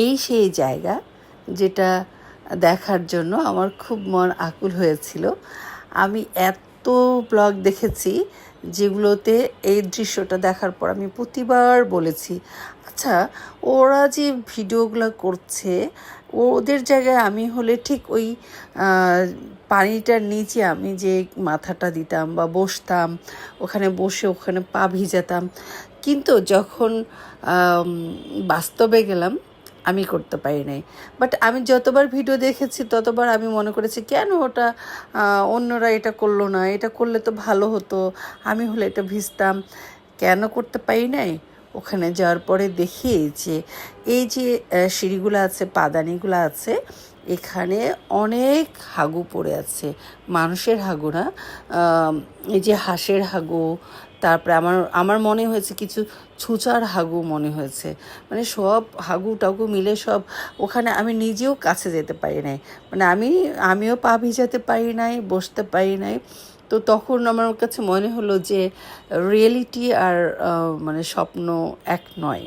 এই সেই জায়গা যেটা দেখার জন্য আমার খুব মন আকুল হয়েছিল। আমি এত ব্লগ দেখেছি যেগুলোতে এই দৃশ্যটা দেখার পর আমি প্রতিবার বলেছি, আচ্ছা ওরা যে ভিডিওগুলো করছে ওদের জায়গায় আমি হলে ঠিক ওই পানিটার নিচে আমি যে মাথাটা দিতাম বা বসতাম, ওখানে বসে ওখানে পা ভিজাতাম। কিন্তু যখন বাস্তবে গেলাম আমি করতে পারি নাই। বাট আমি যতবার ভিডিও দেখেছি ততবার আমি মনে করেছি কেন ওটা অন্যরা এটা করলো না, এটা করলে তো ভালো হতো, আমি হলে এটা ভিজতাম, কেন করতে পারি নাই। ওখানে যাওয়ার পরে দেখি যে এই যে সিঁড়িগুলো আছে, পাদানিগুলো আছে, এখানে অনেক হাগু পড়ে আছে, মানুষের হাগু না, এই যে হাঁসের হাগু, তারপরে আমার মনে হয়েছে কিছু ছুঁচার হাগু মনে হয়েছে, মানে সব হাগু টাগু মিলে সব ওখানে। আমি নিজেও কাছে যেতে পারি নাই, মানে আমিও পা ভিজাতে পারি নাই, বসতে পারি নাই। তো তখন আমার কাছে মনে হলো যে রিয়েলিটি আর মানে স্বপ্ন এক নয়।